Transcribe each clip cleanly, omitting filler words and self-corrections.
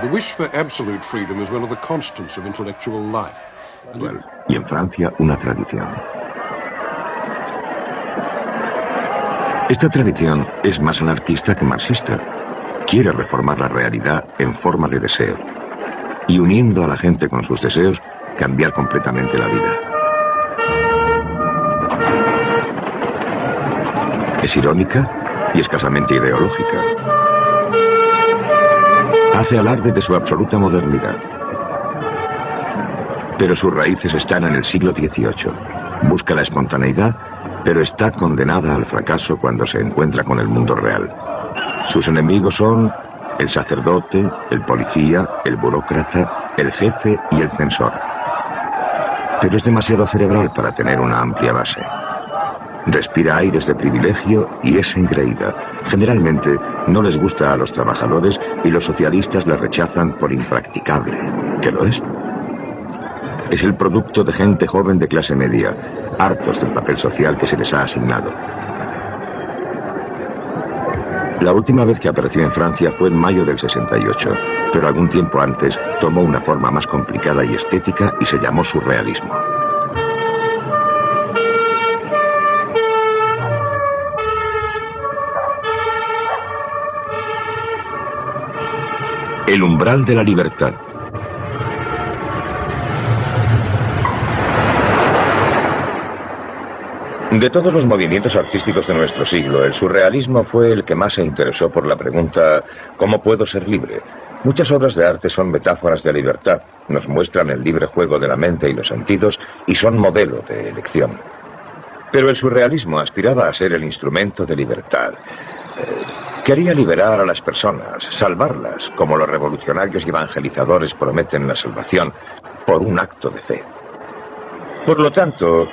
The wish for absolute freedom is one of the constants of intellectual life. Y en Francia, una tradición. Esta tradición es más anarquista que marxista. Quiere reformar la realidad en forma de deseo. Y uniendo a la gente con sus deseos, cambiar completamente la vida. Es irónica y escasamente ideológica. Hace alarde de su absoluta modernidad. Pero sus raíces están en el siglo XVIII. Busca la espontaneidad, pero está condenada al fracaso cuando se encuentra con el mundo real. Sus enemigos son el sacerdote, el policía, el burócrata, el jefe y el censor. Pero es demasiado cerebral para tener una amplia base. Respira aires de privilegio y es engreída. Generalmente no les gusta a los trabajadores y los socialistas la rechazan por impracticable. ¿Qué lo es? Es el producto de gente joven de clase media, hartos del papel social que se les ha asignado. La última vez que apareció en Francia fue en mayo del 68, pero algún tiempo antes tomó una forma más complicada y estética y se llamó surrealismo. El umbral de la libertad. De todos los movimientos artísticos de nuestro siglo, el surrealismo fue el que más se interesó por la pregunta ¿cómo puedo ser libre? Muchas obras de arte son metáforas de libertad, nos muestran el libre juego de la mente y los sentidos y son modelo de elección. Pero el surrealismo aspiraba a ser el instrumento de libertad. Quería liberar a las personas, salvarlas, como los revolucionarios y evangelizadores prometen la salvación, por un acto de fe. Por lo tanto,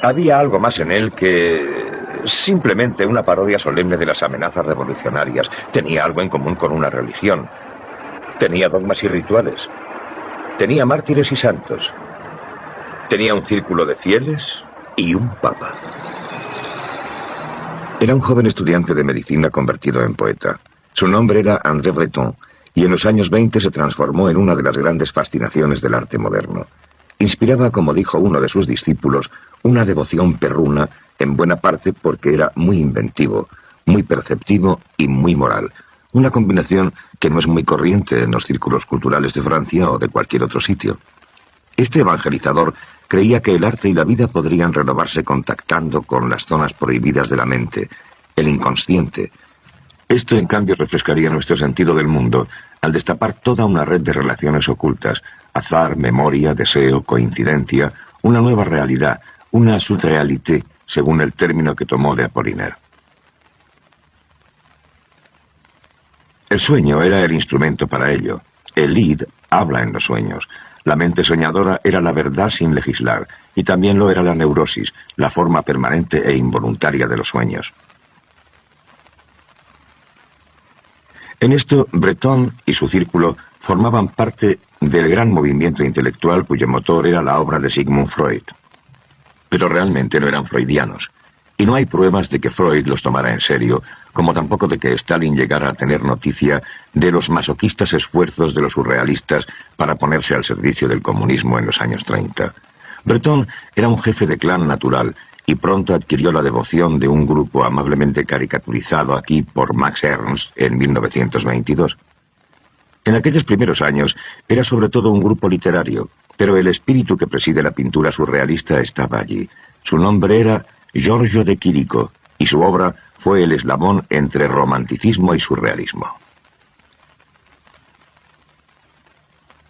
había algo más en él que simplemente una parodia solemne de las amenazas revolucionarias. Tenía algo en común con una religión. Tenía dogmas y rituales. Tenía mártires y santos. Tenía un círculo de fieles y un papa. Era un joven estudiante de medicina convertido en poeta. Su nombre era André Breton, y en los años 20 se transformó en una de las grandes fascinaciones del arte moderno. Inspiraba, como dijo uno de sus discípulos, una devoción perruna, en buena parte porque era muy inventivo, muy perceptivo y muy moral. Una combinación que no es muy corriente en los círculos culturales de Francia o de cualquier otro sitio. Este evangelizador creía que el arte y la vida podrían renovarse contactando con las zonas prohibidas de la mente, el inconsciente. Esto, en cambio, refrescaría nuestro sentido del mundo al destapar toda una red de relaciones ocultas, azar, memoria, deseo, coincidencia, una nueva realidad, una surrealité, según el término que tomó de Apollinaire. El sueño era el instrumento para ello. El id habla en los sueños. La mente soñadora era la verdad sin legislar, y también lo era la neurosis, la forma permanente e involuntaria de los sueños. En esto, Breton y su círculo formaban parte del gran movimiento intelectual cuyo motor era la obra de Sigmund Freud. Pero realmente no eran freudianos, y no hay pruebas de que Freud los tomara en serio, como tampoco de que Stalin llegara a tener noticia de los masoquistas esfuerzos de los surrealistas para ponerse al servicio del comunismo en los años 30. Breton era un jefe de clan natural, y pronto adquirió la devoción de un grupo amablemente caricaturizado aquí por Max Ernst en 1922. En aquellos primeros años era sobre todo un grupo literario, pero el espíritu que preside la pintura surrealista estaba allí. Su nombre era Giorgio de Chirico, y su obra fue el eslabón entre romanticismo y surrealismo.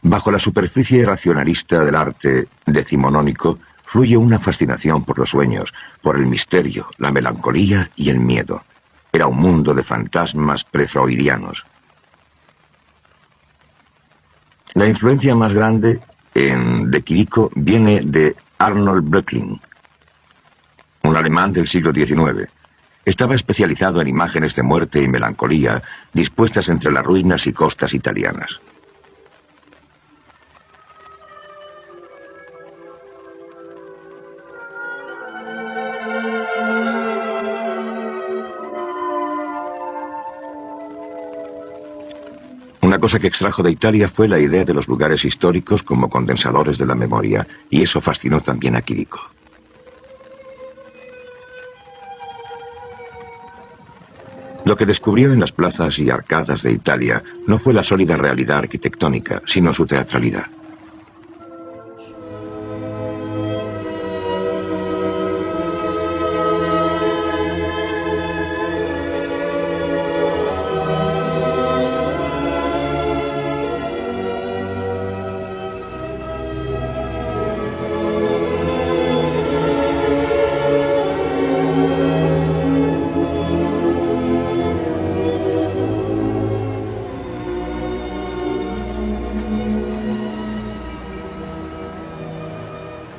Bajo la superficie racionalista del arte decimonónico fluye una fascinación por los sueños, por el misterio, la melancolía y el miedo. Era un mundo de fantasmas prefreudianos. La influencia más grande en De Chirico viene de Arnold Böcklin, un alemán del siglo XIX. Estaba especializado en imágenes de muerte y melancolía dispuestas entre las ruinas y costas italianas. Una cosa que extrajo de Italia fue la idea de los lugares históricos como condensadores de la memoria, y eso fascinó también a Chirico. Lo que descubrió en las plazas y arcadas de Italia no fue la sólida realidad arquitectónica, sino su teatralidad.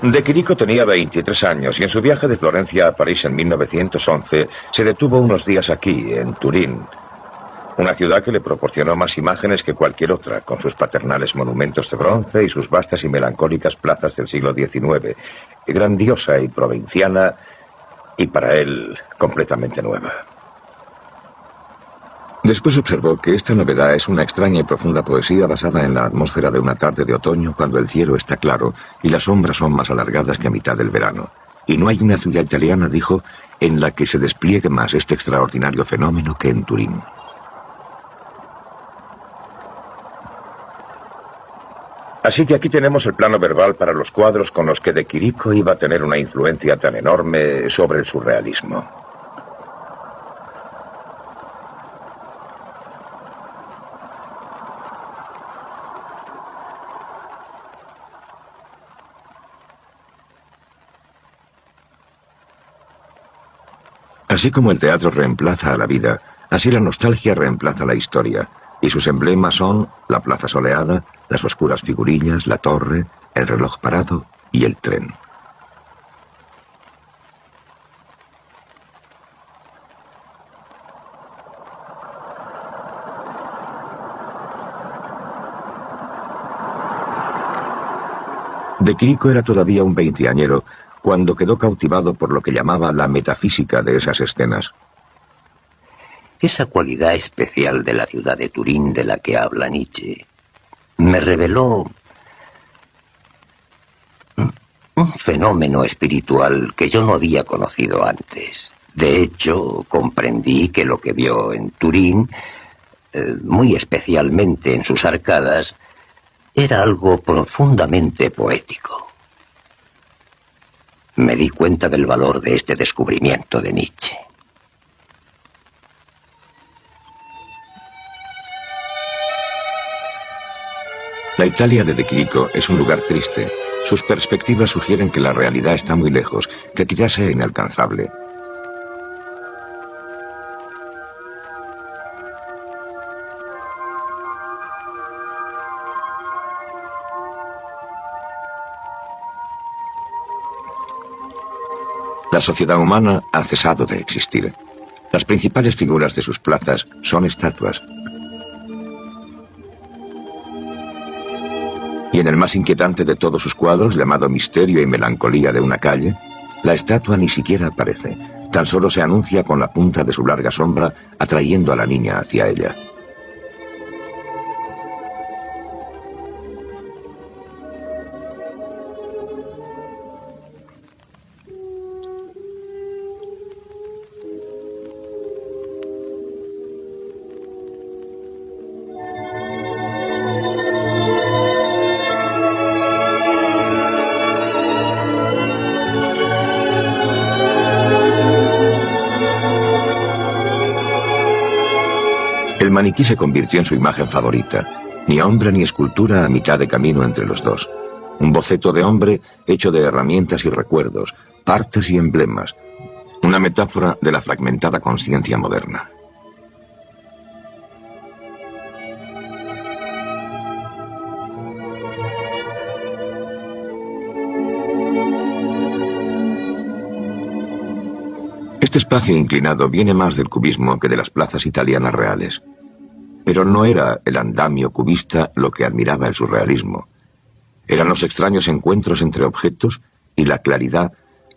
De Chirico tenía 23 años y en su viaje de Florencia a París en 1911 se detuvo unos días aquí, en Turín, una ciudad que le proporcionó más imágenes que cualquier otra, con sus paternales monumentos de bronce y sus vastas y melancólicas plazas del siglo XIX, grandiosa y provinciana y para él completamente nueva. Después observó que esta novedad es una extraña y profunda poesía basada en la atmósfera de una tarde de otoño cuando el cielo está claro y las sombras son más alargadas que a mitad del verano. Y no hay una ciudad italiana, dijo, en la que se despliegue más este extraordinario fenómeno que en Turín. Así que aquí tenemos el plano verbal para los cuadros con los que De Chirico iba a tener una influencia tan enorme sobre el surrealismo. Así como el teatro reemplaza a la vida, así la nostalgia reemplaza la historia, y sus emblemas son la plaza soleada, las oscuras figurillas, la torre, el reloj parado y el tren. De Chirico era todavía un veinteañero cuando quedó cautivado por lo que llamaba la metafísica de esas escenas. Esa cualidad especial de la ciudad de Turín de la que habla Nietzsche me reveló un fenómeno espiritual que yo no había conocido antes. De hecho, comprendí que lo que vio en Turín, muy especialmente en sus arcadas, era algo profundamente poético. Me di cuenta del valor de este descubrimiento de Nietzsche. La Italia de Chirico es un lugar triste. Sus perspectivas sugieren que la realidad está muy lejos, que quizás sea inalcanzable. La sociedad humana ha cesado de existir. Las principales figuras de sus plazas son estatuas. Y en el más inquietante de todos sus cuadros, llamado Misterio y Melancolía de una calle, la estatua ni siquiera aparece. Tan solo se anuncia con la punta de su larga sombra, atrayendo a la niña hacia ella. El maniquí se convirtió en su imagen favorita. Ni hombre ni escultura a mitad de camino entre los dos. Un boceto de hombre hecho de herramientas y recuerdos, partes y emblemas. Una metáfora de la fragmentada conciencia moderna. Este espacio inclinado viene más del cubismo que de las plazas italianas reales. Pero no era el andamio cubista lo que admiraba el surrealismo. Eran los extraños encuentros entre objetos y la claridad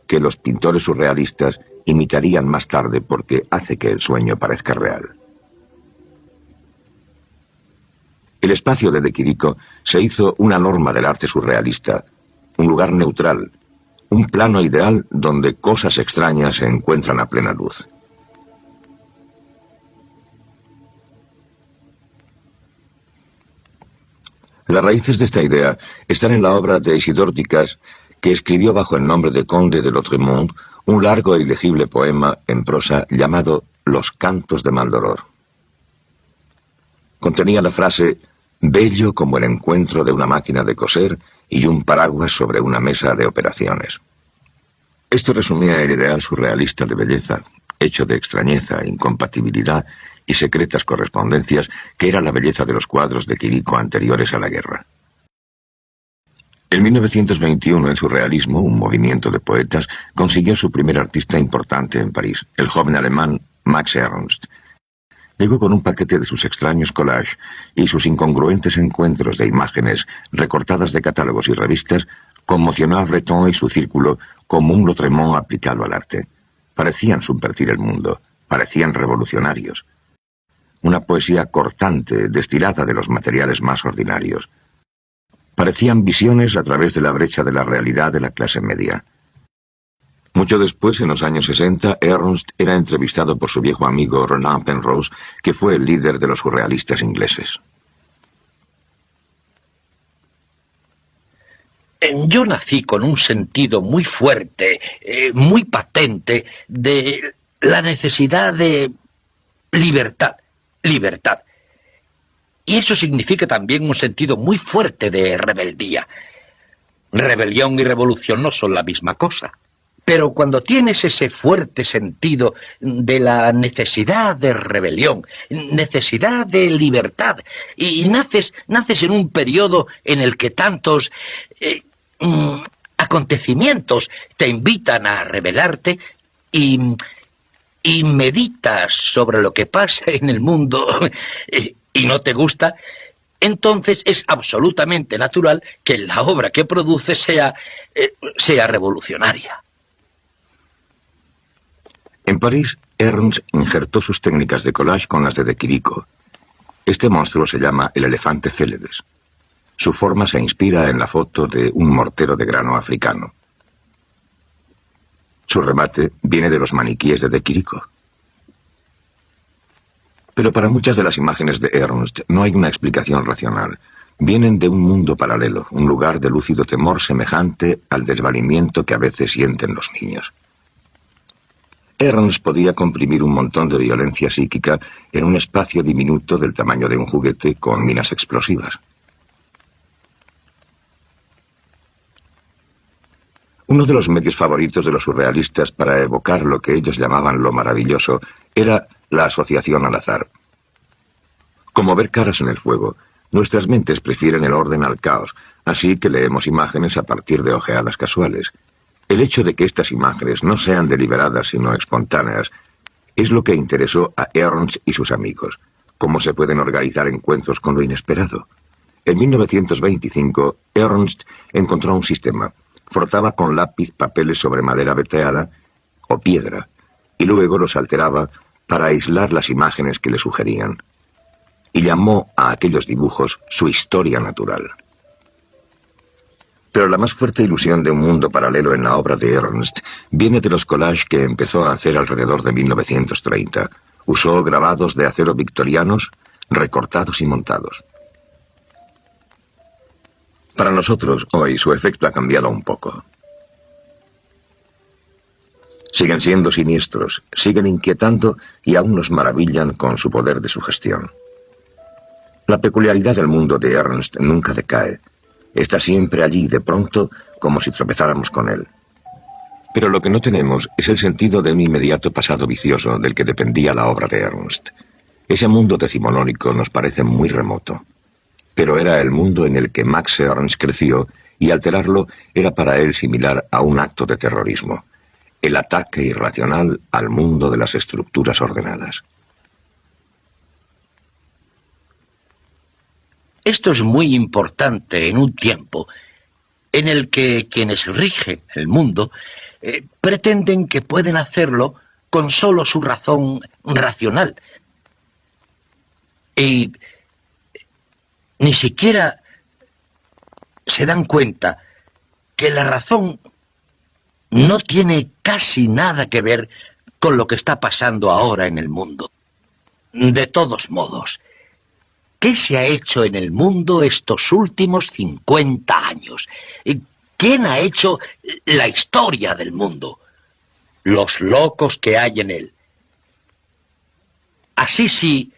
que los pintores surrealistas imitarían más tarde porque hace que el sueño parezca real. El espacio de Quirico se hizo una norma del arte surrealista, un lugar neutral, un plano ideal donde cosas extrañas se encuentran a plena luz. Las raíces de esta idea están en la obra de Isidore Ducas, que escribió bajo el nombre de Conde de Lautréamont un largo e ilegible poema en prosa llamado Los Cantos de Maldoror. Contenía la frase «bello como el encuentro de una máquina de coser y un paraguas sobre una mesa de operaciones». Esto resumía el ideal surrealista de belleza, hecho de extrañeza, incompatibilidad y secretas correspondencias, que era la belleza de los cuadros de Quirico anteriores a la guerra. En 1921, el surrealismo, un movimiento de poetas, consiguió su primer artista importante en París, el joven alemán Max Ernst. Llegó con un paquete de sus extraños collages y sus incongruentes encuentros de imágenes recortadas de catálogos y revistas conmocionó a Breton y su círculo como un Lautréamont aplicado al arte. Parecían subvertir el mundo, parecían revolucionarios. Una poesía cortante, destilada de los materiales más ordinarios. Parecían visiones a través de la brecha de la realidad de la clase media. Mucho después, en los años 60, Ernst era entrevistado por su viejo amigo Roland Penrose, que fue el líder de los surrealistas ingleses. Yo nací con un sentido muy fuerte, muy patente, de la necesidad de libertad. Y eso significa también un sentido muy fuerte de rebeldía. Rebelión y revolución no son la misma cosa. Pero cuando tienes ese fuerte sentido de la necesidad de rebelión, necesidad de libertad, y naces en un periodo en el que tantos acontecimientos te invitan a rebelarte y meditas sobre lo que pasa en el mundo y no te gusta, entonces es absolutamente natural que la obra que produces sea revolucionaria. En París, Ernst injertó sus técnicas de collage con las de Quirico. Este monstruo se llama el elefante Célebes. Su forma se inspira en la foto de un mortero de grano africano. Su remate viene de los maniquíes de Quirico. Pero para muchas de las imágenes de Ernst no hay una explicación racional. Vienen de un mundo paralelo, un lugar de lúcido temor semejante al desvalimiento que a veces sienten los niños. Ernst podía comprimir un montón de violencia psíquica en un espacio diminuto del tamaño de un juguete con minas explosivas. Uno de los medios favoritos de los surrealistas para evocar lo que ellos llamaban lo maravilloso era la asociación al azar. Como ver caras en el fuego, nuestras mentes prefieren el orden al caos, así que leemos imágenes a partir de ojeadas casuales. El hecho de que estas imágenes no sean deliberadas sino espontáneas es lo que interesó a Ernst y sus amigos. Cómo se pueden organizar encuentros con lo inesperado. En 1925, Ernst encontró un sistema. Frotaba con lápiz papeles sobre madera veteada o piedra y luego los alteraba para aislar las imágenes que le sugerían. Y llamó a aquellos dibujos su historia natural. Pero la más fuerte ilusión de un mundo paralelo en la obra de Ernst viene de los collages que empezó a hacer alrededor de 1930. Usó grabados de acero victorianos, recortados y montados. Para nosotros, hoy, su efecto ha cambiado un poco. Siguen siendo siniestros, siguen inquietando y aún nos maravillan con su poder de sugestión. La peculiaridad del mundo de Ernst nunca decae. Está siempre allí, de pronto, como si tropezáramos con él. Pero lo que no tenemos es el sentido de un inmediato pasado vicioso del que dependía la obra de Ernst. Ese mundo decimonónico nos parece muy remoto. Pero era el mundo en el que Max Ernst creció y alterarlo era para él similar a un acto de terrorismo. El ataque irracional al mundo de las estructuras ordenadas. Esto es muy importante en un tiempo en el que quienes rigen el mundo pretenden que pueden hacerlo con solo su razón racional. Y ni siquiera se dan cuenta que la razón no tiene casi nada que ver con lo que está pasando ahora en el mundo. De todos modos, ¿qué se ha hecho en el mundo estos últimos 50 años? ¿Quién ha hecho la historia del mundo? Los locos que hay en él. Así si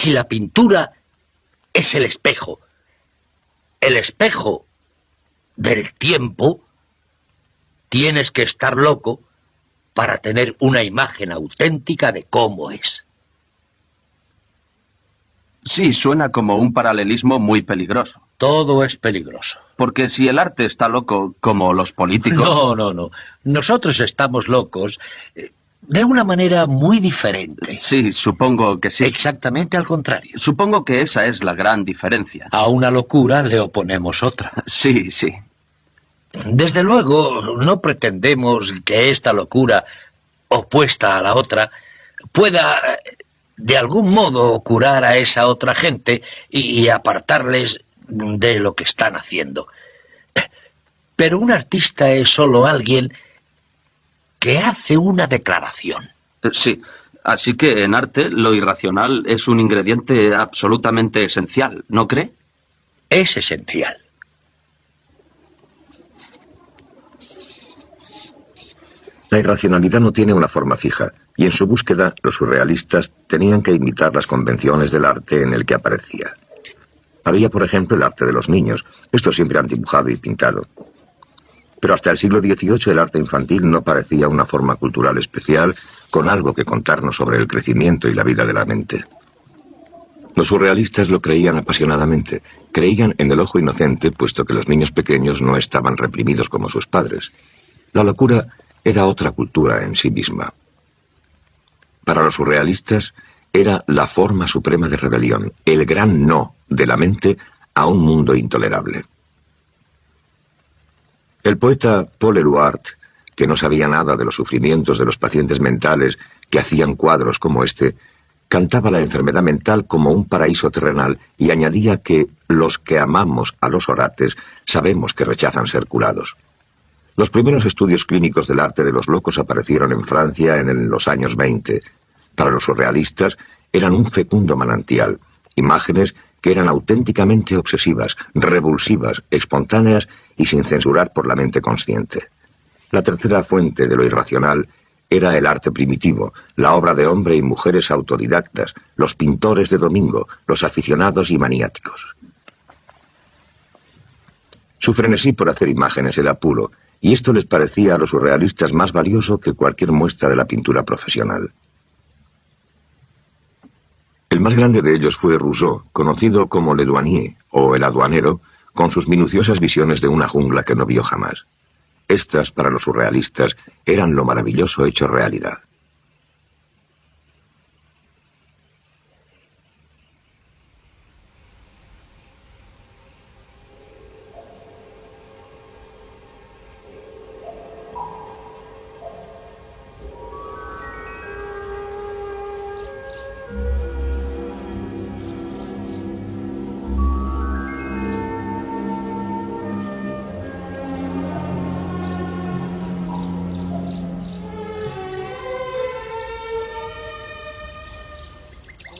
la pintura es el espejo del tiempo, tienes que estar loco para tener una imagen auténtica de cómo es. Sí, suena como un paralelismo muy peligroso. Todo es peligroso. Porque si el arte está loco como los políticos... No. Nosotros estamos locos de una manera muy diferente. Sí, supongo que sí. Exactamente al contrario. Supongo que esa es la gran diferencia. A una locura le oponemos otra. Sí. Desde luego, no pretendemos que esta locura opuesta a la otra pueda de algún modo curar a esa otra gente y apartarles de lo que están haciendo. Pero un artista es solo alguien que hace una declaración. Sí, así que en arte lo irracional es un ingrediente absolutamente esencial, ¿no cree? Es esencial. La irracionalidad no tiene una forma fija, y en su búsqueda los surrealistas tenían que imitar las convenciones del arte en el que aparecía. Había, por ejemplo, el arte de los niños. Estos siempre han dibujado y pintado. Pero hasta el siglo XVIII el arte infantil no parecía una forma cultural especial con algo que contarnos sobre el crecimiento y la vida de la mente. Los surrealistas lo creían apasionadamente. Creían en el ojo inocente, puesto que los niños pequeños no estaban reprimidos como sus padres. La locura era otra cultura en sí misma. Para los surrealistas era la forma suprema de rebelión, el gran no de la mente a un mundo intolerable. El poeta Paul Éluard, que no sabía nada de los sufrimientos de los pacientes mentales que hacían cuadros como este, cantaba la enfermedad mental como un paraíso terrenal y añadía que los que amamos a los orates sabemos que rechazan ser curados. Los primeros estudios clínicos del arte de los locos aparecieron en Francia en los años 20. Para los surrealistas eran un fecundo manantial, imágenes que eran auténticamente obsesivas, revulsivas, espontáneas y sin censurar por la mente consciente. La tercera fuente de lo irracional era el arte primitivo, la obra de hombres y mujeres autodidactas, los pintores de domingo, los aficionados y maniáticos. Su frenesí por hacer imágenes era puro, y esto les parecía a los surrealistas más valioso que cualquier muestra de la pintura profesional. El más grande de ellos fue Rousseau, conocido como Le Douanier, o el aduanero, con sus minuciosas visiones de una jungla que no vio jamás. Estas, para los surrealistas, eran lo maravilloso hecho realidad.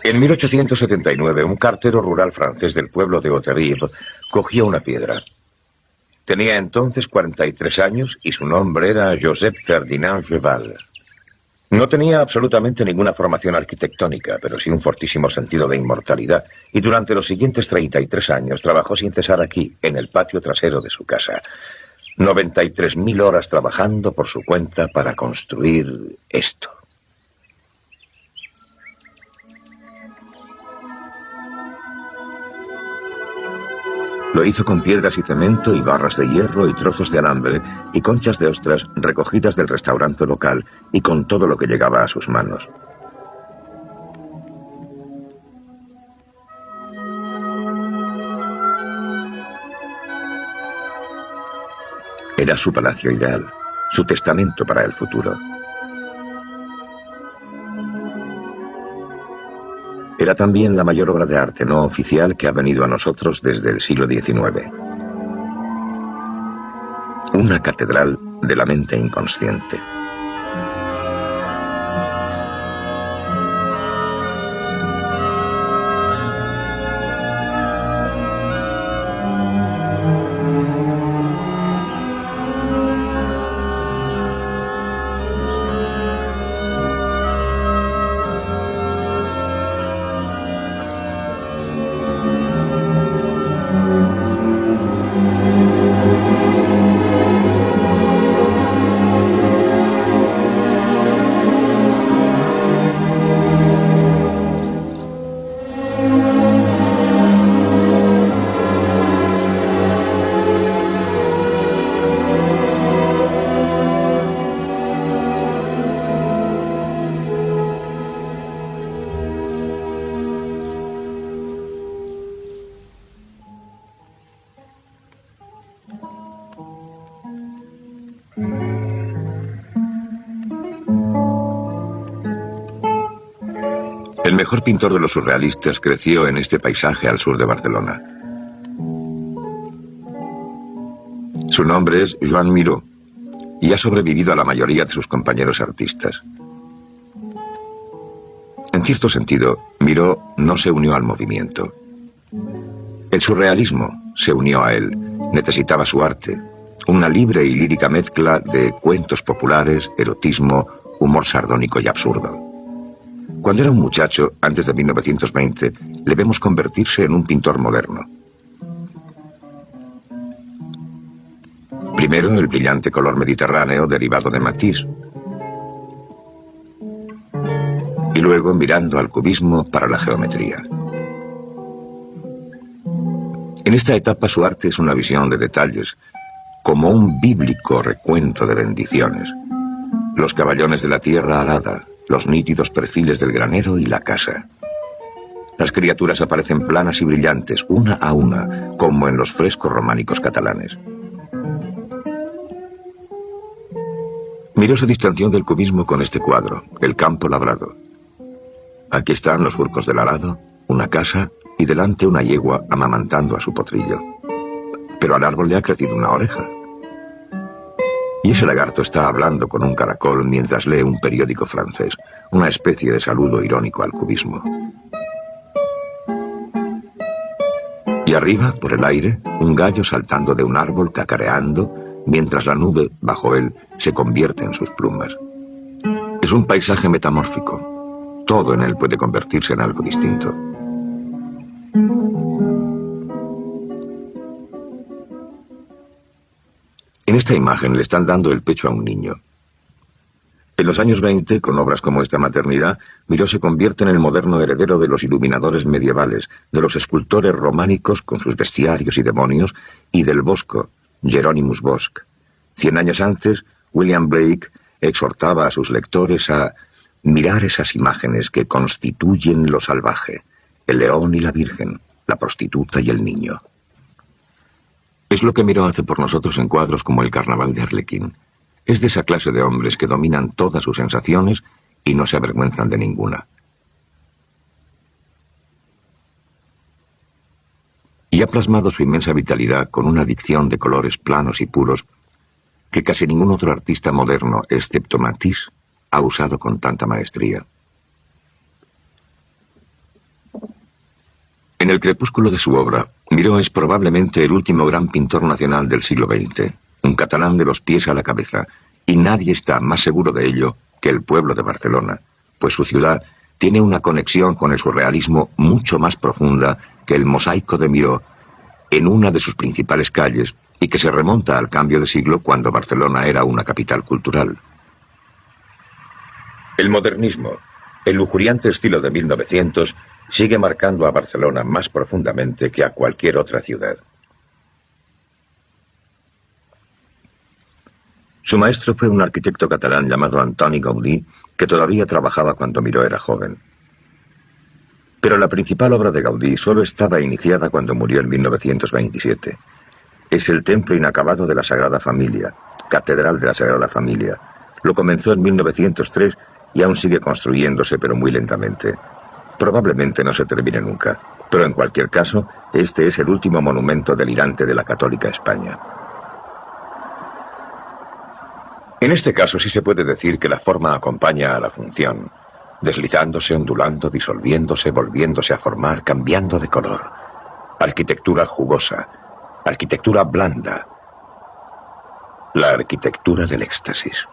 En 1879, un cartero rural francés del pueblo de Hauterive cogió una piedra. Tenía entonces 43 años y su nombre era Joseph Ferdinand Geval. No tenía absolutamente ninguna formación arquitectónica, pero sí un fortísimo sentido de inmortalidad, y durante los siguientes 33 años trabajó sin cesar aquí, en el patio trasero de su casa. 93.000 horas trabajando por su cuenta para construir esto. Lo hizo con piedras y cemento y barras de hierro y trozos de alambre y conchas de ostras recogidas del restaurante local y con todo lo que llegaba a sus manos. Era su palacio ideal, su testamento para el futuro. Era también la mayor obra de arte no oficial que ha venido a nosotros desde el siglo XIX. Una catedral de la mente inconsciente. El mejor pintor de los surrealistas creció en este paisaje al sur de Barcelona. Su nombre es Joan Miró y ha sobrevivido a la mayoría de sus compañeros artistas. En cierto sentido, Miró no se unió al movimiento. El surrealismo se unió a él. Necesitaba su arte, una libre y lírica mezcla de cuentos populares, erotismo, humor sardónico y absurdo. Cuando era un muchacho, antes de 1920, le vemos convertirse en un pintor moderno. Primero, el brillante color mediterráneo derivado de Matisse. Y luego mirando al cubismo para la geometría. En esta etapa su arte es una visión de detalles, como un bíblico recuento de bendiciones. Los caballones de la tierra arada, los nítidos perfiles del granero y la casa. Las criaturas aparecen planas y brillantes, una a una, como en los frescos románicos catalanes. Miró su distanción del cubismo con este cuadro, El campo labrado. Aquí están los surcos del arado, una casa y delante una yegua amamantando a su potrillo. Pero al árbol le ha crecido una oreja. Y ese lagarto está hablando con un caracol mientras lee un periódico francés, una especie de saludo irónico al cubismo. Y arriba, por el aire, un gallo saltando de un árbol cacareando, mientras la nube, bajo él, se convierte en sus plumas. Es un paisaje metamórfico. Todo en él puede convertirse en algo distinto. En esta imagen le están dando el pecho a un niño. En los años 20, con obras como esta Maternidad, Miró se convierte en el moderno heredero de los iluminadores medievales, de los escultores románicos con sus bestiarios y demonios, y del Bosco, Jeronimus Bosch. 100 años antes, William Blake exhortaba a sus lectores a mirar esas imágenes que constituyen lo salvaje, el león y la virgen, la prostituta y el niño. Es lo que Miró hace por nosotros en cuadros como El carnaval de Arlequín. Es de esa clase de hombres que dominan todas sus sensaciones y no se avergüenzan de ninguna. Y ha plasmado su inmensa vitalidad con una dicción de colores planos y puros que casi ningún otro artista moderno, excepto Matisse, ha usado con tanta maestría. En el crepúsculo de su obra, Miró es probablemente el último gran pintor nacional del siglo XX, un catalán de los pies a la cabeza, y nadie está más seguro de ello que el pueblo de Barcelona, pues su ciudad tiene una conexión con el surrealismo mucho más profunda que el mosaico de Miró en una de sus principales calles y que se remonta al cambio de siglo cuando Barcelona era una capital cultural. El modernismo, el lujuriante estilo de 1900, sigue marcando a Barcelona más profundamente que a cualquier otra ciudad. Su maestro fue un arquitecto catalán llamado Antoni Gaudí, que todavía trabajaba cuando Miró era joven. Pero la principal obra de Gaudí solo estaba iniciada cuando murió en 1927. Es el templo inacabado de la Sagrada Familia, Catedral de la Sagrada Familia. Lo comenzó en 1903 y aún sigue construyéndose, pero muy lentamente. Probablemente no se termine nunca, pero en cualquier caso, este es el último monumento delirante de la católica España. En este caso sí se puede decir que la forma acompaña a la función, deslizándose, ondulando, disolviéndose, volviéndose a formar, cambiando de color. Arquitectura jugosa, arquitectura blanda, la arquitectura del éxtasis.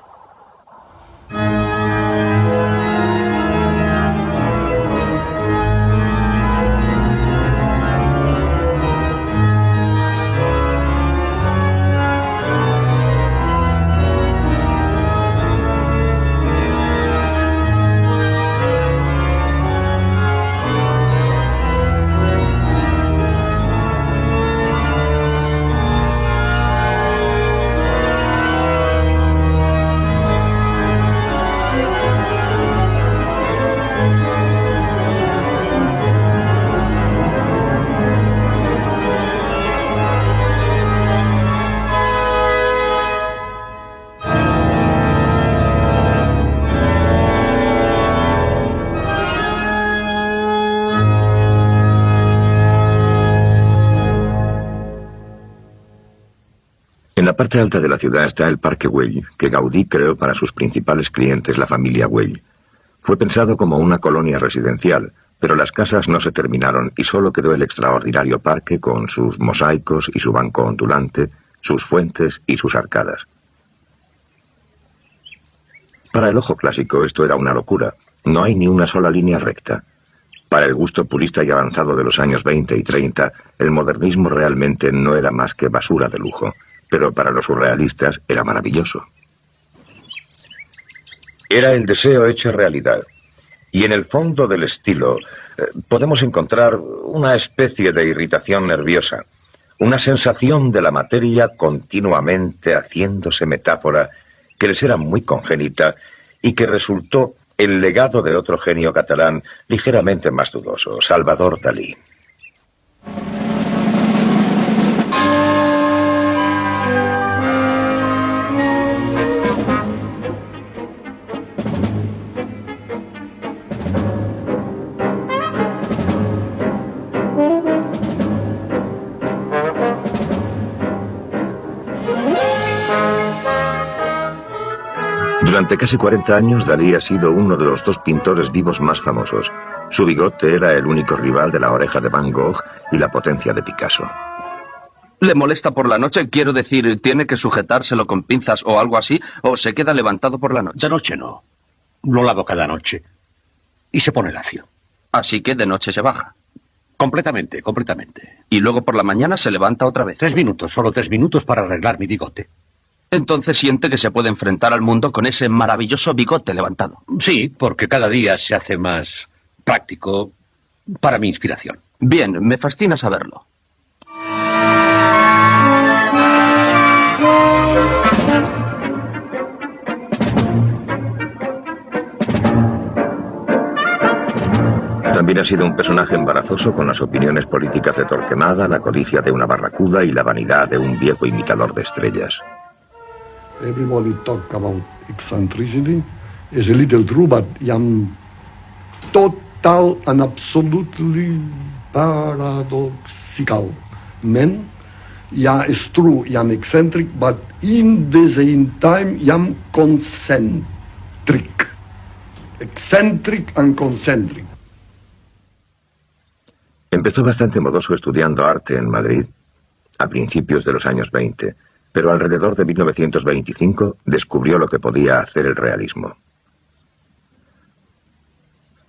En la parte alta de la ciudad está el Parque Güell, que Gaudí creó para sus principales clientes, la familia Güell. Fue pensado como una colonia residencial, pero las casas no se terminaron y solo quedó el extraordinario parque con sus mosaicos y su banco ondulante, sus fuentes y sus arcadas. Para el ojo clásico esto era una locura. No hay ni una sola línea recta. Para el gusto purista y avanzado de los años 20 y 30, el modernismo realmente no era más que basura de lujo. Pero para los surrealistas era maravilloso. Era el deseo hecho realidad. Y en el fondo del estilo podemos encontrar una especie de irritación nerviosa, una sensación de la materia continuamente haciéndose metáfora que les era muy congénita y que resultó el legado de otro genio catalán ligeramente más dudoso, Salvador Dalí. Durante casi 40 años, Dalí ha sido uno de los dos pintores vivos más famosos. Su bigote era el único rival de la oreja de Van Gogh y la potencia de Picasso. ¿Le molesta por la noche? Quiero decir, ¿tiene que sujetárselo con pinzas o algo así? ¿O se queda levantado por la noche? De noche no. Lo lavo cada noche. Y se pone lacio. Así que de noche se baja. Completamente, completamente. Y luego por la mañana se levanta otra vez. 3 minutos, solo 3 minutos para arreglar mi bigote. Entonces siente que se puede enfrentar al mundo con ese maravilloso bigote levantado. Sí, porque cada día se hace más práctico para mi inspiración. Bien, me fascina saberlo. También ha sido un personaje embarazoso con las opiniones políticas de Torquemada, la codicia de una barracuda y la vanidad de un viejo imitador de estrellas. Everybody talk about eccentricity. Is a little true, but I'm total and absolutely paradoxical man. Yeah, it's true, I'm eccentric, but in the same time, I'm concentric. Eccentric and concentric. Empezó bastante modoso estudiando arte en Madrid a principios de los años 20. Pero alrededor de 1925 descubrió lo que podía hacer el realismo.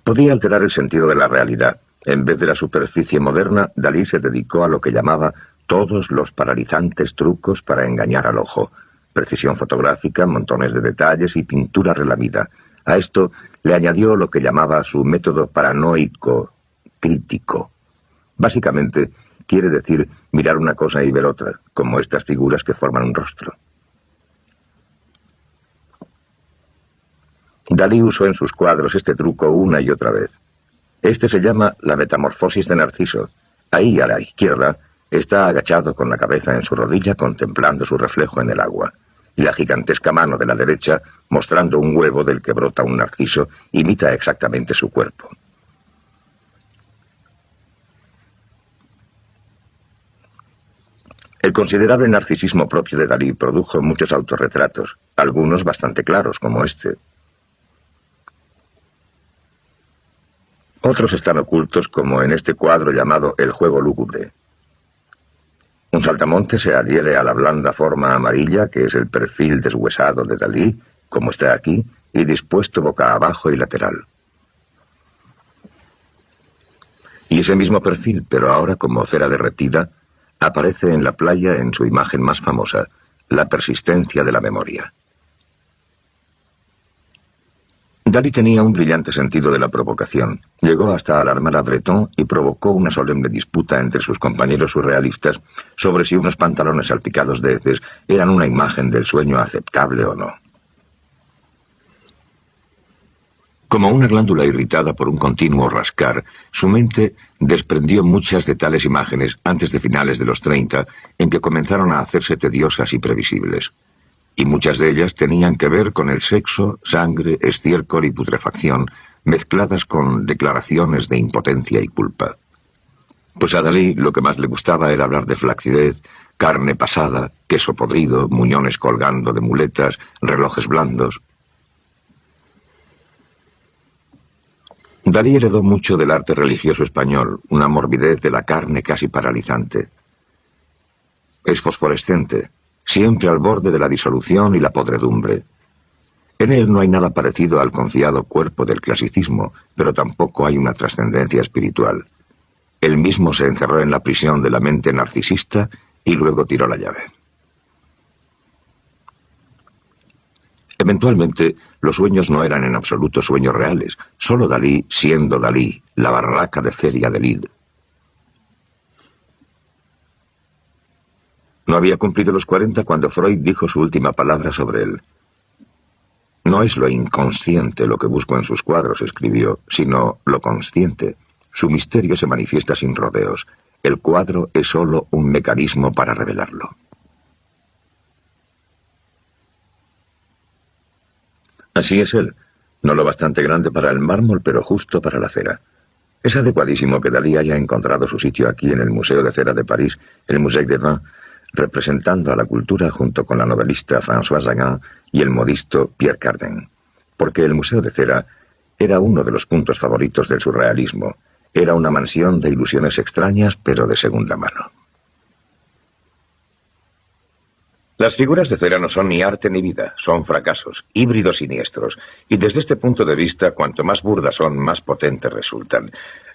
Podía alterar el sentido de la realidad. En vez de la superficie moderna, Dalí se dedicó a lo que llamaba todos los paralizantes trucos para engañar al ojo. Precisión fotográfica, montones de detalles y pintura relamida. A esto le añadió lo que llamaba su método paranoico crítico. Básicamente, quiere decir mirar una cosa y ver otra, como estas figuras que forman un rostro. Dalí usó en sus cuadros este truco una y otra vez. Este se llama la metamorfosis de Narciso. Ahí, a la izquierda, está agachado con la cabeza en su rodilla contemplando su reflejo en el agua. Y la gigantesca mano de la derecha, mostrando un huevo del que brota un narciso, imita exactamente su cuerpo. El considerable narcisismo propio de Dalí produjo muchos autorretratos, algunos bastante claros, como este. Otros están ocultos, como en este cuadro llamado El juego lúgubre. Un saltamontes se adhiere a la blanda forma amarilla, que es el perfil deshuesado de Dalí, como está aquí, y dispuesto boca abajo y lateral. Y ese mismo perfil, pero ahora como cera derretida, aparece en la playa en su imagen más famosa, La persistencia de la memoria. Dalí tenía un brillante sentido de la provocación. Llegó hasta alarmar a Breton y provocó una solemne disputa entre sus compañeros surrealistas sobre si unos pantalones salpicados de heces eran una imagen del sueño aceptable o no. Como una glándula irritada por un continuo rascar, su mente desprendió muchas de tales imágenes antes de finales de los 30, en que comenzaron a hacerse tediosas y previsibles. Y muchas de ellas tenían que ver con el sexo, sangre, estiércol y putrefacción, mezcladas con declaraciones de impotencia y culpa. Pues a Dalí lo que más le gustaba era hablar de flacidez, carne pasada, queso podrido, muñones colgando de muletas, relojes blandos. Dalí heredó mucho del arte religioso español, una morbidez de la carne casi paralizante. Es fosforescente, siempre al borde de la disolución y la podredumbre. En él no hay nada parecido al confiado cuerpo del clasicismo, pero tampoco hay una trascendencia espiritual. Él mismo se encerró en la prisión de la mente narcisista y luego tiró la llave. Eventualmente, los sueños no eran en absoluto sueños reales, solo Dalí siendo Dalí, la barraca de feria de Lid. No había cumplido los 40 cuando Freud dijo su última palabra sobre él. No es lo inconsciente lo que busco en sus cuadros, escribió, sino lo consciente. Su misterio se manifiesta sin rodeos. El cuadro es solo un mecanismo para revelarlo. Así es él, no lo bastante grande para el mármol, pero justo para la cera. Es adecuadísimo que Dalí haya encontrado su sitio aquí en el Museo de Cera de París, el Musée des Vins, representando a la cultura junto con la novelista Françoise Sagan y el modisto Pierre Cardin, porque el Museo de Cera era uno de los puntos favoritos del surrealismo. Era una mansión de ilusiones extrañas, pero de segunda mano. Las figuras de cera no son ni arte ni vida, son fracasos, híbridos siniestros, y desde este punto de vista, cuanto más burdas son, más potentes resultan.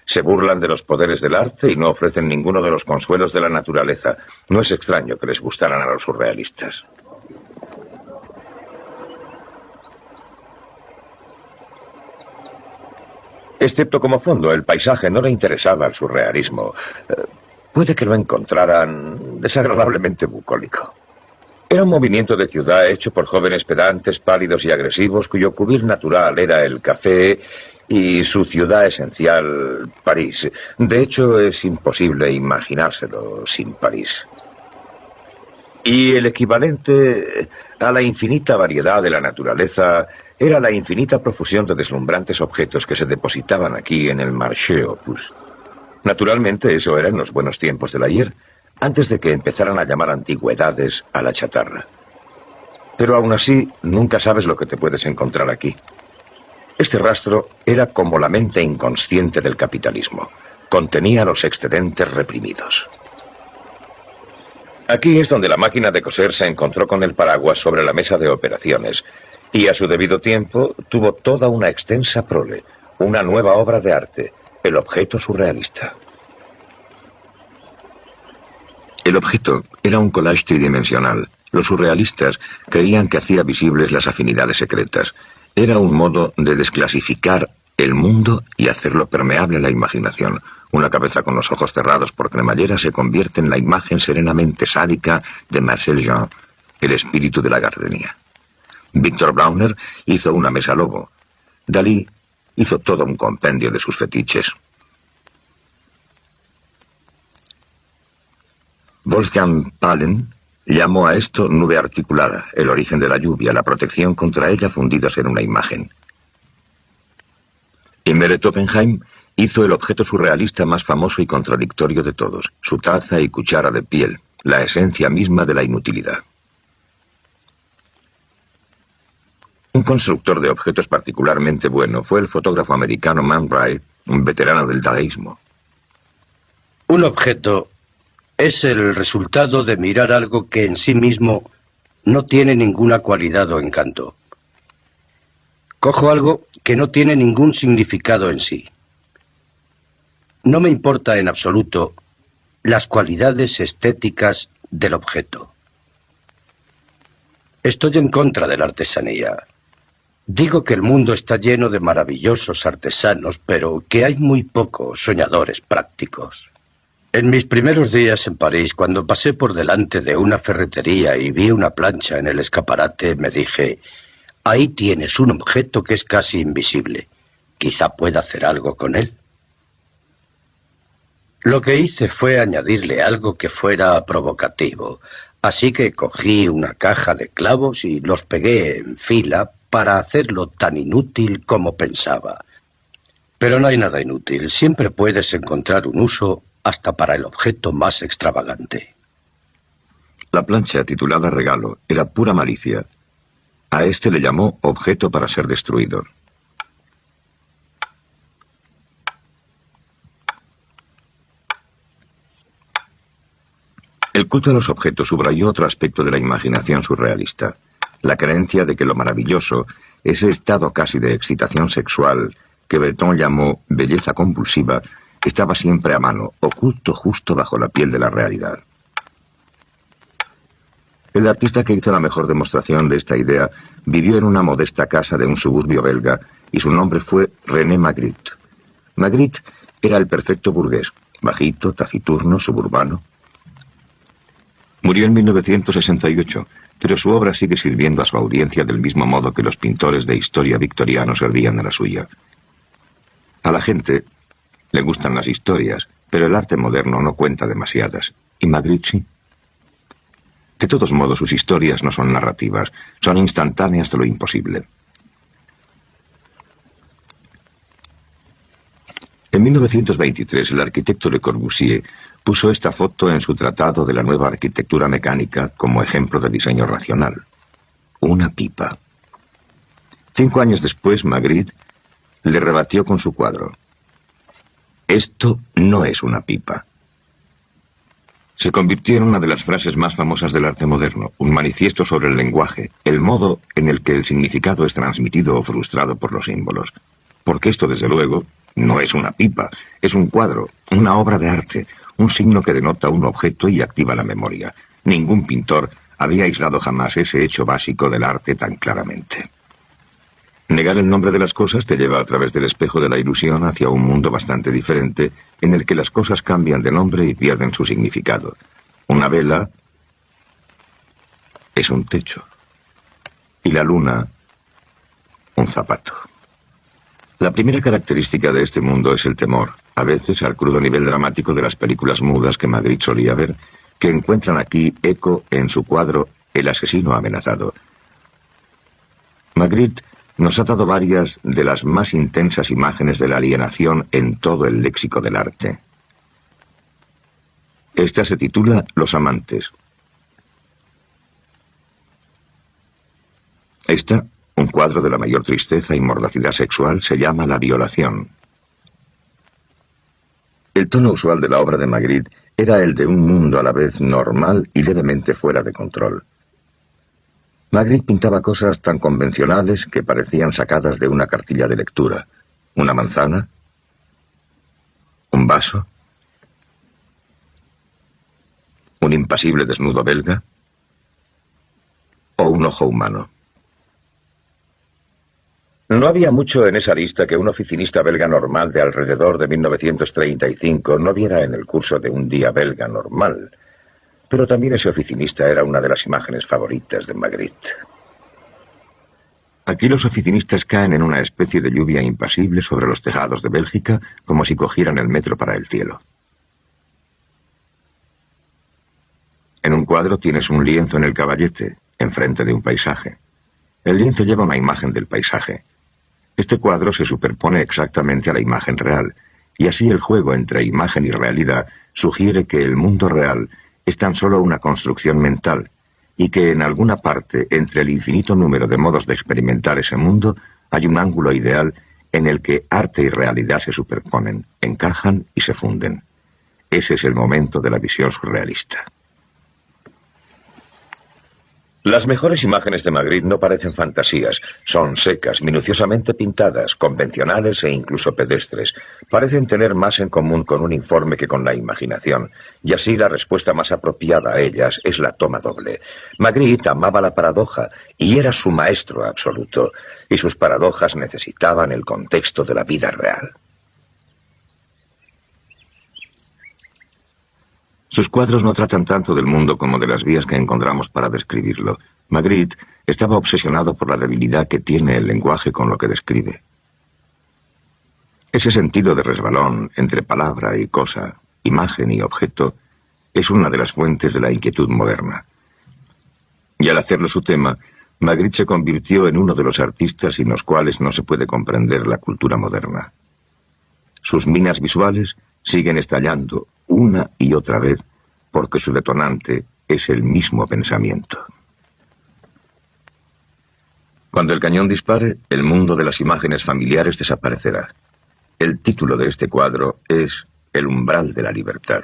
Se burlan de los poderes del arte y no ofrecen ninguno de los consuelos de la naturaleza. No es extraño que les gustaran a los surrealistas. Excepto como fondo, el paisaje no le interesaba al surrealismo. Puede que lo encontraran desagradablemente bucólico. Era un movimiento de ciudad hecho por jóvenes pedantes, pálidos y agresivos, cuyo cubrir natural era el café y su ciudad esencial, París. De hecho, es imposible imaginárselo sin París. Y el equivalente a la infinita variedad de la naturaleza era la infinita profusión de deslumbrantes objetos que se depositaban aquí en el Marché Opus. Naturalmente, eso era en los buenos tiempos del ayer, antes de que empezaran a llamar antigüedades a la chatarra. Pero aún así, nunca sabes lo que te puedes encontrar aquí. Este rastro era como la mente inconsciente del capitalismo. Contenía los excedentes reprimidos. Aquí es donde la máquina de coser se encontró con el paraguas sobre la mesa de operaciones, y a su debido tiempo tuvo toda una extensa prole, una nueva obra de arte, el objeto surrealista. El objeto era un collage tridimensional. Los surrealistas creían que hacía visibles las afinidades secretas. Era un modo de desclasificar el mundo y hacerlo permeable a la imaginación. Una cabeza con los ojos cerrados por cremallera se convierte en la imagen serenamente sádica de Marcel Jean, el espíritu de la gardenia. Victor Brauner hizo una mesa lobo. Dalí hizo todo un compendio de sus fetiches. Wolfgang Pahlen llamó a esto nube articulada, el origen de la lluvia, la protección contra ella fundidos en una imagen. Immert Oppenheim hizo el objeto surrealista más famoso y contradictorio de todos, su taza y cuchara de piel, la esencia misma de la inutilidad. Un constructor de objetos particularmente bueno fue el fotógrafo americano Man Ray, un veterano del dadaísmo. Un objeto es el resultado de mirar algo que en sí mismo no tiene ninguna cualidad o encanto. Cojo algo que no tiene ningún significado en sí. No me importa en absoluto las cualidades estéticas del objeto. Estoy en contra de la artesanía. Digo que el mundo está lleno de maravillosos artesanos, pero que hay muy pocos soñadores prácticos. En mis primeros días en París, cuando pasé por delante de una ferretería y vi una plancha en el escaparate, me dije: ahí tienes un objeto que es casi invisible. Quizá pueda hacer algo con él. Lo que hice fue añadirle algo que fuera provocativo, así que cogí una caja de clavos y los pegué en fila para hacerlo tan inútil como pensaba. Pero no hay nada inútil, siempre puedes encontrar un uso hasta para el objeto más extravagante. La plancha, titulada Regalo, era pura malicia. A este le llamó objeto para ser destruido. El culto a los objetos subrayó otro aspecto de la imaginación surrealista: la creencia de que lo maravilloso, ese estado casi de excitación sexual que Breton llamó belleza convulsiva, estaba siempre a mano, oculto justo bajo la piel de la realidad. El artista que hizo la mejor demostración de esta idea vivió en una modesta casa de un suburbio belga y su nombre fue René Magritte. Magritte era el perfecto burgués, bajito, taciturno, suburbano. Murió en 1968, pero su obra sigue sirviendo a su audiencia del mismo modo que los pintores de historia victorianos servían a la suya. A la gente le gustan las historias, pero el arte moderno no cuenta demasiadas. ¿Y Magritte sí? De todos modos, sus historias no son narrativas, son instantáneas de lo imposible. En 1923, el arquitecto Le Corbusier puso esta foto en su tratado de la nueva arquitectura mecánica como ejemplo de diseño racional. Una pipa. 5 años después, Magritte le rebatió con su cuadro: esto no es una pipa. Se convirtió en una de las frases más famosas del arte moderno, un manifiesto sobre el lenguaje, el modo en el que el significado es transmitido o frustrado por los símbolos. Porque esto, desde luego, no es una pipa, es un cuadro, una obra de arte, un signo que denota un objeto y activa la memoria. Ningún pintor había aislado jamás ese hecho básico del arte tan claramente. Negar el nombre de las cosas te lleva a través del espejo de la ilusión hacia un mundo bastante diferente, en el que las cosas cambian de nombre y pierden su significado. Una vela es un techo, y la luna, un zapato. La primera característica de este mundo es el temor, a veces al crudo nivel dramático de las películas mudas que Magritte solía ver, que encuentran aquí eco en su cuadro El asesino amenazado. Magritte nos ha dado varias de las más intensas imágenes de la alienación en todo el léxico del arte. Esta se titula Los amantes. Esta, un cuadro de la mayor tristeza y mordacidad sexual, se llama La violación. El tono usual de la obra de Magritte era el de un mundo a la vez normal y levemente fuera de control. Magritte pintaba cosas tan convencionales que parecían sacadas de una cartilla de lectura. Una manzana, un vaso, un impasible desnudo belga o un ojo humano. No había mucho en esa lista que un oficinista belga normal de alrededor de 1935 no viera en el curso de un día belga normal. Pero también ese oficinista era una de las imágenes favoritas de Magritte. Aquí los oficinistas caen en una especie de lluvia impasible sobre los tejados de Bélgica, como si cogieran el metro para el cielo. En un cuadro tienes un lienzo en el caballete, enfrente de un paisaje. El lienzo lleva una imagen del paisaje. Este cuadro se superpone exactamente a la imagen real, y así el juego entre imagen y realidad sugiere que el mundo real es tan solo una construcción mental, y que en alguna parte entre el infinito número de modos de experimentar ese mundo hay un ángulo ideal en el que arte y realidad se superponen, encajan y se funden. Ese es el momento de la visión surrealista. Las mejores imágenes de Magritte no parecen fantasías, son secas, minuciosamente pintadas, convencionales e incluso pedestres. Parecen tener más en común con un informe que con la imaginación, y así la respuesta más apropiada a ellas es la toma doble. Magritte amaba la paradoja, y era su maestro absoluto, y sus paradojas necesitaban el contexto de la vida real. Sus cuadros no tratan tanto del mundo como de las vías que encontramos para describirlo. Magritte estaba obsesionado por la debilidad que tiene el lenguaje con lo que describe. Ese sentido de resbalón entre palabra y cosa, imagen y objeto, es una de las fuentes de la inquietud moderna. Y al hacerlo su tema, Magritte se convirtió en uno de los artistas sin los cuales no se puede comprender la cultura moderna. Sus minas visuales siguen estallando una y otra vez porque su detonante es el mismo pensamiento. Cuando el cañón dispare, el mundo de las imágenes familiares desaparecerá. El título de este cuadro es El umbral de la libertad.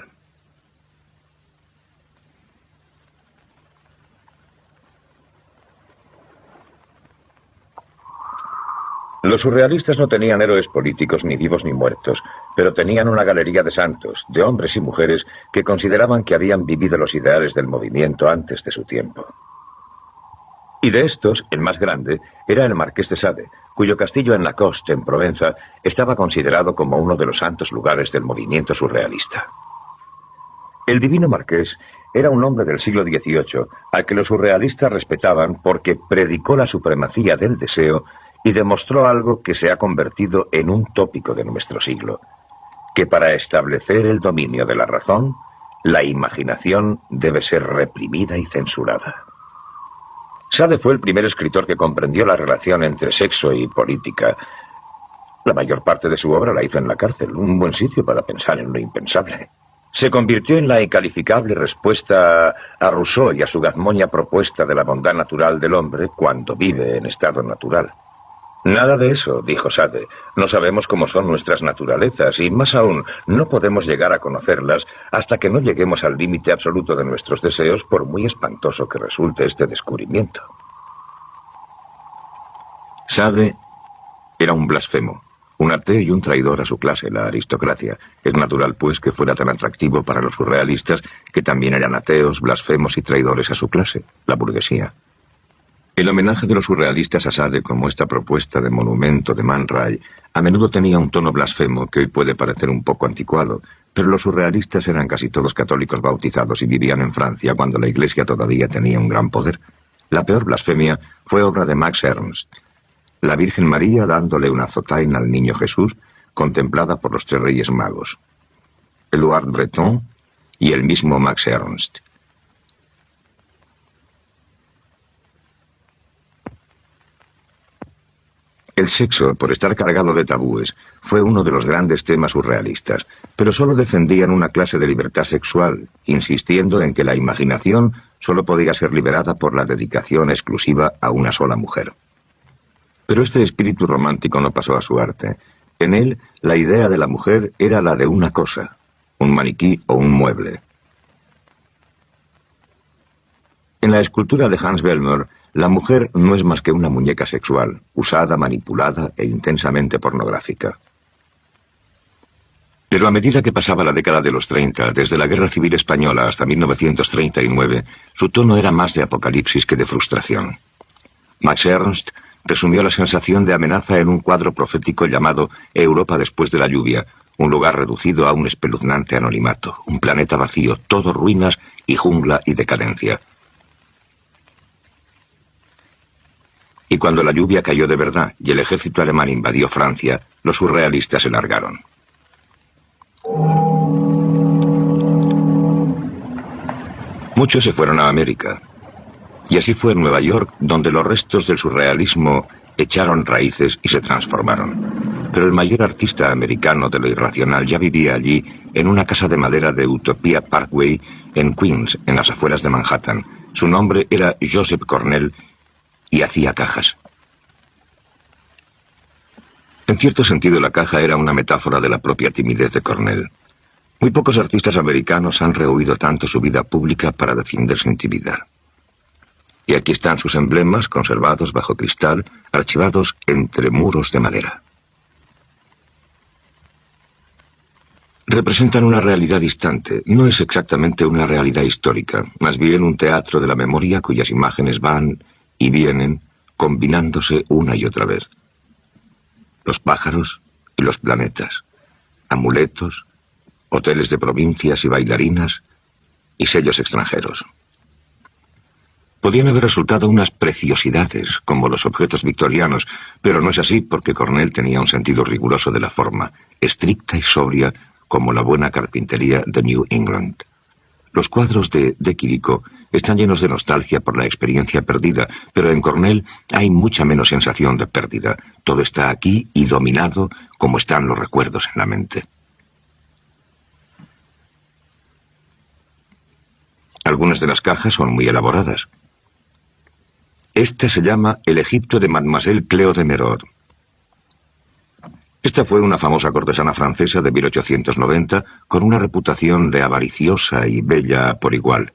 Los surrealistas no tenían héroes políticos ni vivos ni muertos, pero tenían una galería de santos, de hombres y mujeres que consideraban que habían vivido los ideales del movimiento antes de su tiempo. Y de estos, el más grande era el Marqués de Sade, cuyo castillo en Lacoste, en Provenza, estaba considerado como uno de los santos lugares del movimiento surrealista. El divino Marqués era un hombre del siglo XVIII, al que los surrealistas respetaban porque predicó la supremacía del deseo y demostró algo que se ha convertido en un tópico de nuestro siglo, que para establecer el dominio de la razón, la imaginación debe ser reprimida y censurada. Sade fue el primer escritor que comprendió la relación entre sexo y política. La mayor parte de su obra la hizo en la cárcel, un buen sitio para pensar en lo impensable. Se convirtió en la incalificable respuesta a Rousseau y a su gazmoña propuesta de la bondad natural del hombre cuando vive en estado natural. Nada de eso, dijo Sade. No sabemos cómo son nuestras naturalezas y, más aún, no podemos llegar a conocerlas hasta que no lleguemos al límite absoluto de nuestros deseos, por muy espantoso que resulte este descubrimiento. Sade era un blasfemo, un ateo y un traidor a su clase, la aristocracia. Es natural, pues, que fuera tan atractivo para los surrealistas, que también eran ateos, blasfemos y traidores a su clase, la burguesía. El homenaje de los surrealistas a Sade, como esta propuesta de monumento de Man Ray, a menudo tenía un tono blasfemo que hoy puede parecer un poco anticuado, pero los surrealistas eran casi todos católicos bautizados y vivían en Francia cuando la Iglesia todavía tenía un gran poder. La peor blasfemia fue obra de Max Ernst. La Virgen María dándole una azotaina al niño Jesús, contemplada por los 3 Reyes Magos. Éluard Breton y el mismo Max Ernst. El sexo, por estar cargado de tabúes, fue uno de los grandes temas surrealistas, pero solo defendían una clase de libertad sexual, insistiendo en que la imaginación solo podía ser liberada por la dedicación exclusiva a una sola mujer. Pero este espíritu romántico no pasó a su arte. En él, la idea de la mujer era la de una cosa, un maniquí o un mueble. En la escultura de Hans Belmer, la mujer no es más que una muñeca sexual, usada, manipulada e intensamente pornográfica. Pero a medida que pasaba la década de los 30, desde la Guerra Civil Española hasta 1939, su tono era más de apocalipsis que de frustración. Max Ernst resumió la sensación de amenaza en un cuadro profético llamado Europa después de la lluvia, un lugar reducido a un espeluznante anonimato, un planeta vacío, todo ruinas y jungla y decadencia. Y cuando la lluvia cayó de verdad y el ejército alemán invadió Francia, los surrealistas se largaron. Muchos se fueron a América. Y así fue en Nueva York donde los restos del surrealismo echaron raíces y se transformaron. Pero el mayor artista americano de lo irracional ya vivía allí en una casa de madera de Utopia Parkway en Queens, en las afueras de Manhattan. Su nombre era Joseph Cornell y hacía cajas. En cierto sentido, la caja era una metáfora de la propia timidez de Cornell. Muy pocos artistas americanos han rehuido tanto su vida pública para defender su intimidad. Y aquí están sus emblemas, conservados bajo cristal, archivados entre muros de madera. Representan una realidad distante, no es exactamente una realidad histórica, más bien un teatro de la memoria cuyas imágenes van y vienen, combinándose una y otra vez. Los pájaros y los planetas, amuletos, hoteles de provincias y bailarinas y sellos extranjeros. Podían haber resultado unas preciosidades, como los objetos victorianos, pero no es así porque Cornell tenía un sentido riguroso de la forma, estricta y sobria, como la buena carpintería de New England. Los cuadros de Quirico están llenos de nostalgia por la experiencia perdida, pero en Cornell hay mucha menos sensación de pérdida. Todo está aquí y dominado como están los recuerdos en la mente. Algunas de las cajas son muy elaboradas. Este se llama El Egipto de Mademoiselle Cléo de Merode. Esta fue una famosa cortesana francesa de 1890 con una reputación de avariciosa y bella por igual.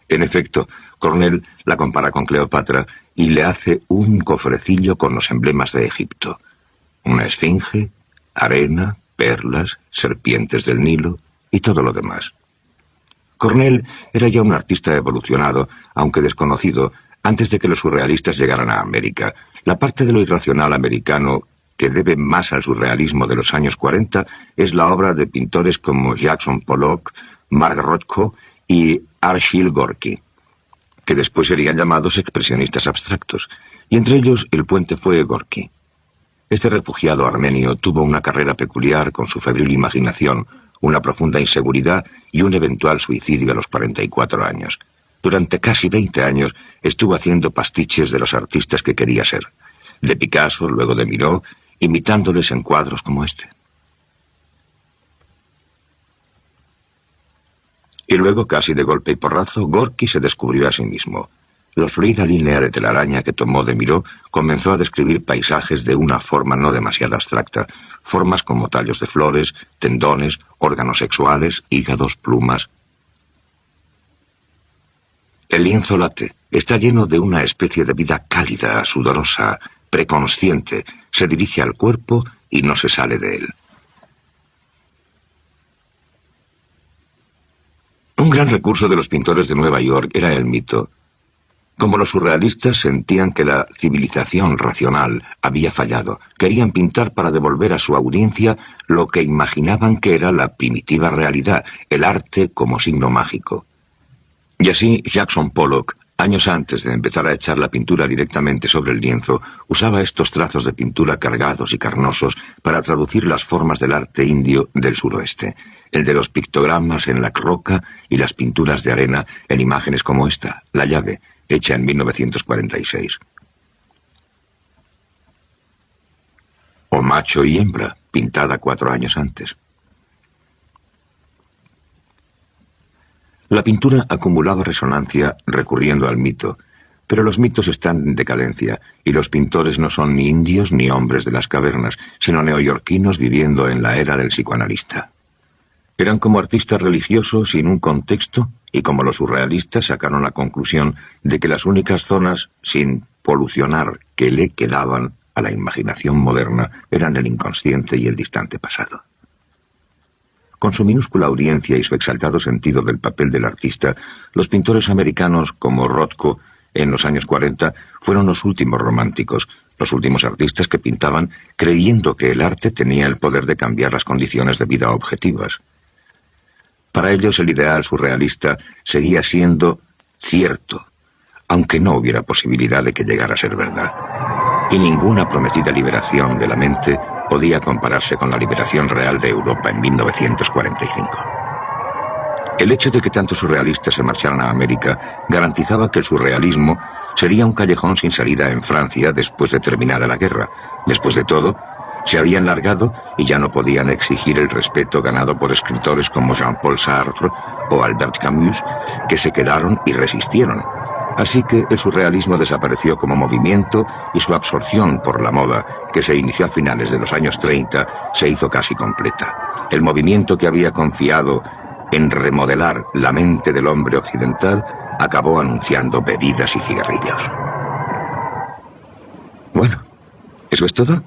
En efecto, Cornell la compara con Cleopatra y le hace un cofrecillo con los emblemas de Egipto. Una esfinge, arena, perlas, serpientes del Nilo y todo lo demás. Cornell era ya un artista evolucionado, aunque desconocido, antes de que los surrealistas llegaran a América. La parte de lo irracional americano que debe más al surrealismo de los años 40 es la obra de pintores como Jackson Pollock, Mark Rothko y Arshile Gorky, que después serían llamados expresionistas abstractos, y entre ellos el puente fue Gorky. Este refugiado armenio tuvo una carrera peculiar con su febril imaginación, una profunda inseguridad y un eventual suicidio a los 44 años. Durante casi 20 años estuvo haciendo pastiches de los artistas que quería ser, de Picasso, luego de Miró, imitándoles en cuadros como este. Y luego, casi de golpe y porrazo, Gorky se descubrió a sí mismo. La fluida línea de telaraña que tomó de Miró comenzó a describir paisajes de una forma no demasiado abstracta, formas como tallos de flores, tendones, órganos sexuales, hígados, plumas. El lienzo late, está lleno de una especie de vida cálida, sudorosa, preconsciente, se dirige al cuerpo y no se sale de él. Un gran recurso de los pintores de Nueva York era el mito. Como los surrealistas sentían que la civilización racional había fallado, querían pintar para devolver a su audiencia lo que imaginaban que era la primitiva realidad, el arte como signo mágico. Y así Jackson Pollock, años antes de empezar a echar la pintura directamente sobre el lienzo, usaba estos trazos de pintura cargados y carnosos para traducir las formas del arte indio del suroeste, el de los pictogramas en la roca y las pinturas de arena en imágenes como esta, La llave, hecha en 1946. O Macho y hembra, pintada 4 años antes. La pintura acumulaba resonancia recurriendo al mito, pero los mitos están en decadencia, y los pintores no son ni indios ni hombres de las cavernas, sino neoyorquinos viviendo en la era del psicoanalista. Eran como artistas religiosos sin un contexto, y como los surrealistas sacaron la conclusión de que las únicas zonas sin polucionar que le quedaban a la imaginación moderna eran el inconsciente y el distante pasado. Con su minúscula audiencia y su exaltado sentido del papel del artista, los pintores americanos como Rothko en los años 40 fueron los últimos románticos, los últimos artistas que pintaban creyendo que el arte tenía el poder de cambiar las condiciones de vida objetivas. Para ellos el ideal surrealista seguía siendo cierto, aunque no hubiera posibilidad de que llegara a ser verdad. Y ninguna prometida liberación de la mente podía compararse con la liberación real de Europa en 1945. El hecho de que tantos surrealistas se marcharan a América garantizaba que el surrealismo sería un callejón sin salida en Francia después de terminada la guerra. Después de todo, Se habían largado y ya no podían exigir el respeto ganado por escritores como Jean-Paul Sartre o Albert Camus, que se quedaron y resistieron. Así que el surrealismo desapareció como movimiento y su absorción por la moda, que se inició a finales de los años 30, se hizo casi completa. El movimiento que había confiado en remodelar la mente del hombre occidental acabó anunciando bebidas y cigarrillos. Bueno, ¿eso es todo?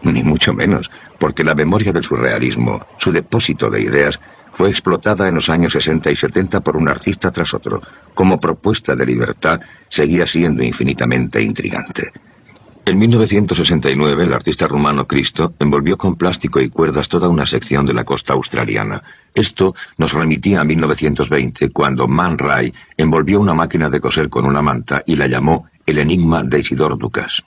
Ni mucho menos, porque la memoria del surrealismo, su depósito de ideas, fue explotada en los años 60 y 70 por un artista tras otro. Como propuesta de libertad, seguía siendo infinitamente intrigante. En 1969, el artista rumano Christo envolvió con plástico y cuerdas toda una sección de la costa australiana. Esto nos remitía a 1920, cuando Man Ray envolvió una máquina de coser con una manta y la llamó El enigma de Isidore Ducas.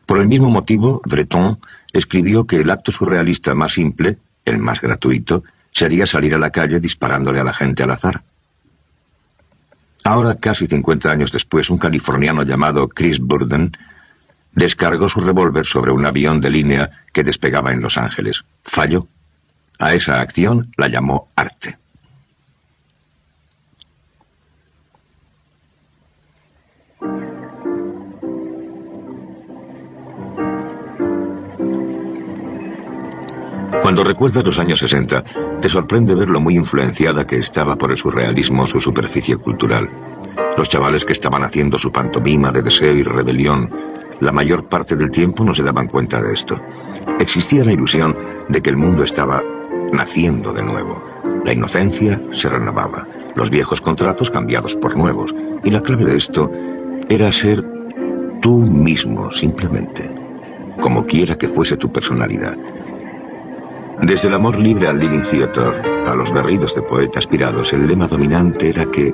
Por el mismo motivo, Breton escribió que el acto surrealista más simple, el más gratuito, sería salir a la calle disparándole a la gente al azar. Ahora, casi 50 años después, un californiano llamado Chris Burden descargó su revólver sobre un avión de línea que despegaba en Los Ángeles. Falló. A esa acción la llamó arte. Cuando recuerdas los años 60, te sorprende ver lo muy influenciada que estaba por el surrealismo su superficie cultural. Los chavales que estaban haciendo su pantomima de deseo y rebelión, la mayor parte del tiempo no se daban cuenta de esto. Existía la ilusión de que el mundo estaba naciendo de nuevo. La inocencia se renovaba, los viejos contratos cambiados por nuevos, y la clave de esto era ser tú mismo, simplemente, como quiera que fuese tu personalidad. Desde el amor libre al Living Theatre, a los berridos de poetas aspirados, el lema dominante era que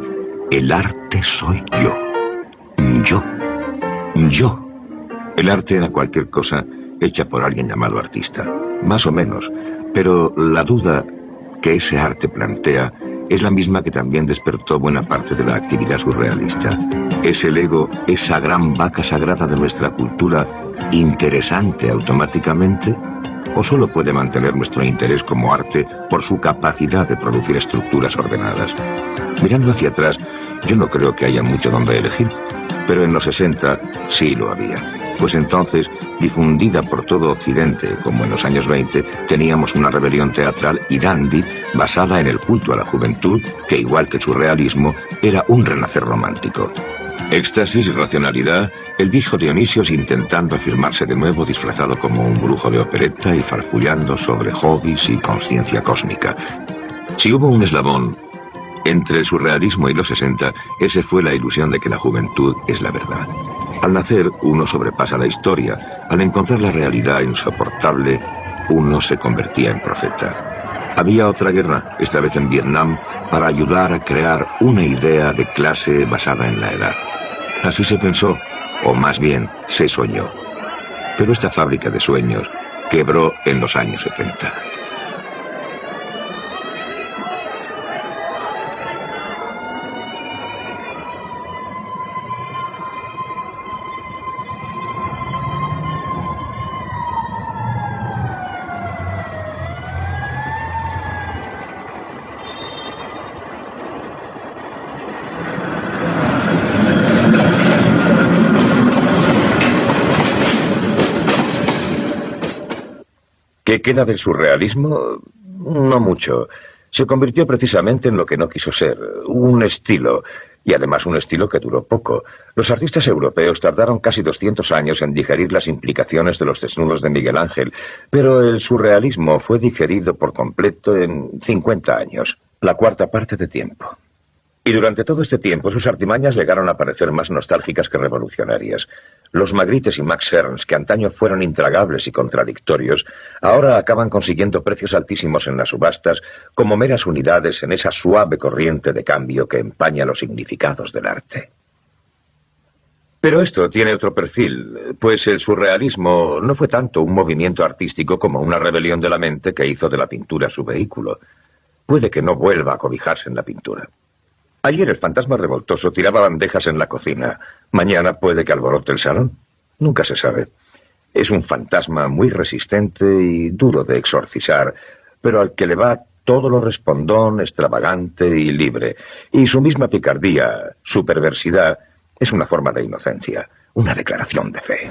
el arte soy yo. Yo. El arte era cualquier cosa hecha por alguien llamado artista, más o menos, pero la duda que ese arte plantea es la misma que también despertó buena parte de la actividad surrealista. ¿Es el ego, esa gran vaca sagrada de nuestra cultura, interesante automáticamente? ¿O solo puede mantener nuestro interés como arte por su capacidad de producir estructuras ordenadas? Mirando hacia atrás, yo no creo que haya mucho donde elegir, pero en los 60 sí lo había. Pues entonces, difundida por todo Occidente, como en los años 20, teníamos una rebelión teatral y dandy basada en el culto a la juventud, que igual que el surrealismo, era un renacer romántico. Éxtasis y racionalidad, el viejo Dionisios intentando afirmarse de nuevo disfrazado como un brujo de opereta y farfullando sobre hobbies y conciencia cósmica. Si hubo un eslabón entre el surrealismo y los 60, ese fue la ilusión de que la juventud es la verdad. Al nacer, uno sobrepasa la historia. Al encontrar la realidad insoportable, uno se convertía en profeta. Había otra guerra, esta vez en Vietnam, para ayudar a crear una idea de clase basada en la edad. Así se pensó, o más bien, se soñó. Pero esta fábrica de sueños quebró en los años 70. ¿Qué queda del surrealismo? No mucho. Se convirtió precisamente en lo que no quiso ser, un estilo, y además un estilo que duró poco. Los artistas europeos tardaron casi 200 años en digerir las implicaciones de los desnudos de Miguel Ángel, pero el surrealismo fue digerido por completo en 50 años, la cuarta parte de tiempo. Y durante todo este tiempo sus artimañas llegaron a parecer más nostálgicas que revolucionarias. Los Magrittes y Max Ernst, que antaño fueron intragables y contradictorios, ahora acaban consiguiendo precios altísimos en las subastas como meras unidades en esa suave corriente de cambio que empaña los significados del arte. Pero esto tiene otro perfil, pues el surrealismo no fue tanto un movimiento artístico como una rebelión de la mente que hizo de la pintura su vehículo. Puede que no vuelva a cobijarse en la pintura. Ayer el fantasma revoltoso tiraba bandejas en la cocina. Mañana puede que alborote el salón. Nunca se sabe. Es un fantasma muy resistente y duro de exorcizar, pero al que le va todo lo respondón, extravagante y libre. Y su misma picardía, su perversidad, es una forma de inocencia, una declaración de fe.